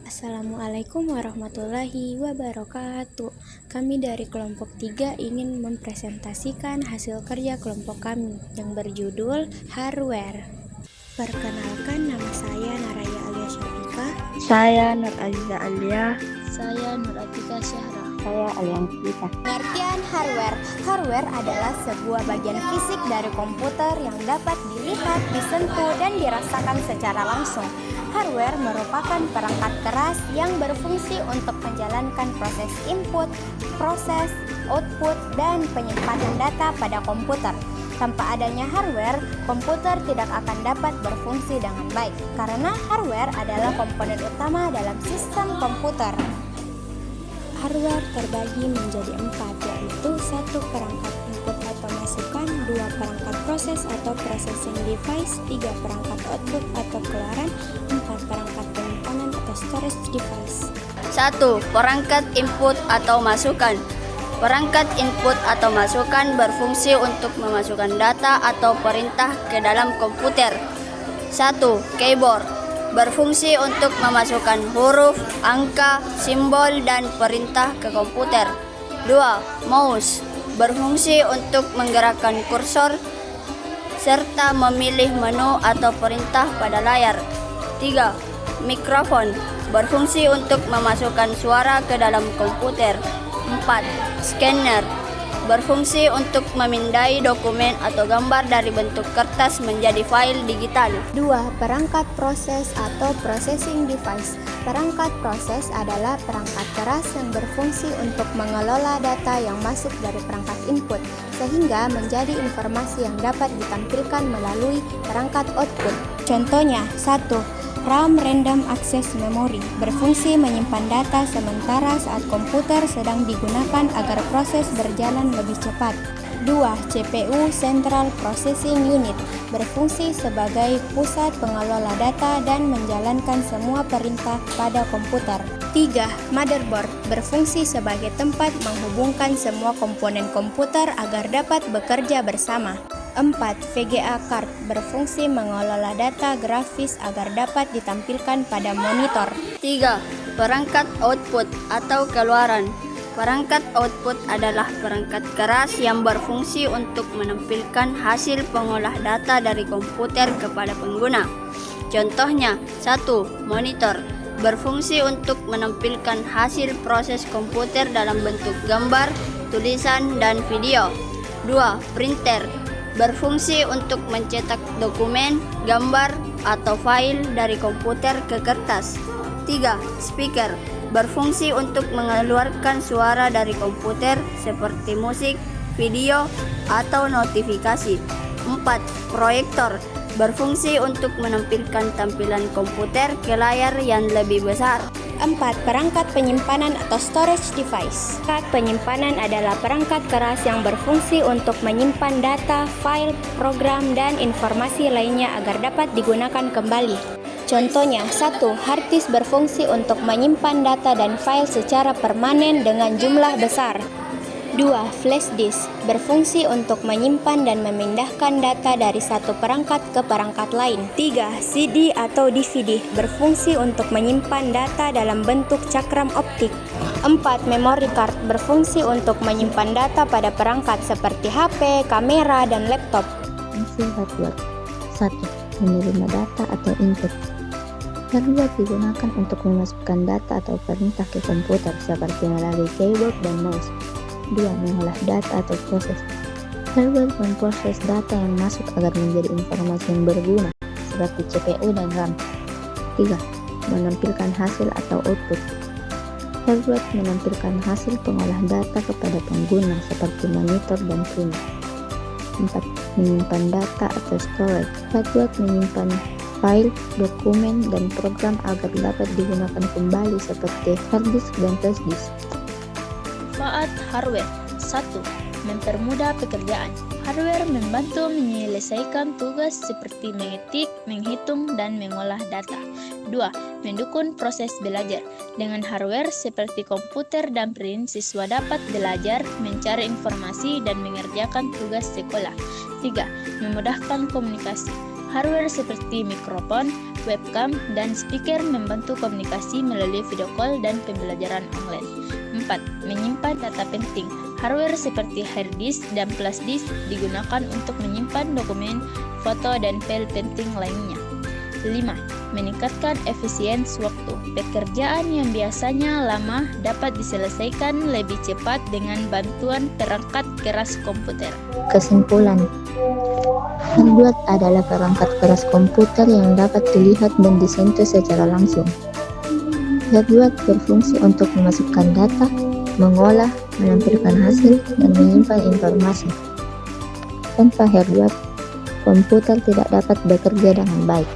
Assalamualaikum warahmatullahi wabarakatuh. Kami dari kelompok 3 ingin mempresentasikan hasil kerja kelompok kami yang berjudul Hardware. Perkenalkan, nama saya Naraya Alia Syafika. Saya Nur Aziza Alia. Saya Nur Atika Syahra. Saya Aliantika. Pengertian hardware. Hardware adalah sebuah bagian fisik dari komputer yang dapat dilihat, disentuh, dan dirasakan secara langsung. Hardware merupakan perangkat keras yang berfungsi untuk menjalankan proses input, proses, output, dan penyimpanan data pada komputer. Tanpa adanya hardware, komputer tidak akan dapat berfungsi dengan baik, karena hardware adalah komponen utama dalam sistem komputer. Hardware terbagi menjadi 4, yaitu 1 perangkat input atau masukan, 2 perangkat proses atau processing device, 3 perangkat output atau keluaran, 4 perangkat penyimpanan atau storage device. 1. Perangkat input atau masukan. Perangkat input atau masukan berfungsi untuk memasukkan data atau perintah ke dalam komputer. 1. Keyboard berfungsi untuk memasukkan huruf, angka, simbol, dan perintah ke komputer. 2. Mouse berfungsi untuk menggerakkan kursor serta memilih menu atau perintah pada layar. 3. Mikrofon berfungsi untuk memasukkan suara ke dalam komputer. 4. Scanner berfungsi untuk memindai dokumen atau gambar dari bentuk kertas menjadi file digital. 2. Perangkat proses atau processing device. Perangkat proses adalah perangkat keras yang berfungsi untuk mengelola data yang masuk dari perangkat input, sehingga menjadi informasi yang dapat ditampilkan melalui perangkat output. Contohnya, 1. RAM Random Access Memory berfungsi menyimpan data sementara saat komputer sedang digunakan agar proses berjalan lebih cepat. 2. CPU Central Processing Unit berfungsi sebagai pusat pengelola data dan menjalankan semua perintah pada komputer. 3. Motherboard berfungsi sebagai tempat menghubungkan semua komponen komputer agar dapat bekerja bersama. 4. VGA card berfungsi mengelola data grafis agar dapat ditampilkan pada monitor. 3. Perangkat output atau keluaran. Perangkat output adalah perangkat keras yang berfungsi untuk menampilkan hasil pengolah data dari komputer kepada pengguna. Contohnya, 1. Monitor berfungsi untuk menampilkan hasil proses komputer dalam bentuk gambar, tulisan, dan video. 2. Printer berfungsi untuk mencetak dokumen, gambar, atau file dari komputer ke kertas. 3. Speaker berfungsi untuk mengeluarkan suara dari komputer seperti musik, video, atau notifikasi. 4. Proyektor berfungsi untuk menampilkan tampilan komputer ke layar yang lebih besar. 4. Perangkat penyimpanan atau storage device. Perangkat penyimpanan adalah perangkat keras yang berfungsi untuk menyimpan data, file, program, dan informasi lainnya agar dapat digunakan kembali. Contohnya, 1. Hard disk berfungsi untuk menyimpan data dan file secara permanen dengan jumlah besar. 2. Flash disk berfungsi untuk menyimpan dan memindahkan data dari satu perangkat ke perangkat lain. 3. CD atau DVD berfungsi untuk menyimpan data dalam bentuk cakram optik. 4. Memory card berfungsi untuk menyimpan data pada perangkat seperti HP, kamera, dan laptop. Fungsi hardware. 1. Menerima data atau input. Hardware digunakan untuk memasukkan data atau perintah ke komputer seperti melalui keyboard dan mouse. 2. Mengolah data atau proses. Hardware memproses data yang masuk agar menjadi informasi yang berguna, seperti CPU dan RAM. 3. Menampilkan hasil atau output. Hardware menampilkan hasil pengolah data kepada pengguna, seperti monitor dan printer. 4. Menyimpan data atau storage. Hardware menyimpan file, dokumen, dan program agar dapat digunakan kembali, seperti hard disk dan flash disk. Manfaat hardware. 1. Mempermudah pekerjaan. Hardware membantu menyelesaikan tugas seperti mengetik, menghitung, dan mengolah data. 2. Mendukung proses belajar. Dengan hardware seperti komputer dan print, siswa dapat belajar, mencari informasi, dan mengerjakan tugas sekolah. 3. Memudahkan komunikasi. Hardware seperti mikrofon, webcam, dan speaker membantu komunikasi melalui video call dan pembelajaran online. 4. Menyimpan data penting. Hardware seperti hard disk dan flash disk digunakan untuk menyimpan dokumen, foto, dan file penting lainnya. 5. Meningkatkan efisiensi waktu. Pekerjaan yang biasanya lama dapat diselesaikan lebih cepat dengan bantuan perangkat keras komputer. Kesimpulan, hardware adalah perangkat keras komputer yang dapat dilihat dan disentuh secara langsung. Hardware berfungsi untuk memasukkan data, mengolah, menampilkan hasil, dan menyimpan informasi. Tanpa hardware, komputer tidak dapat bekerja dengan baik.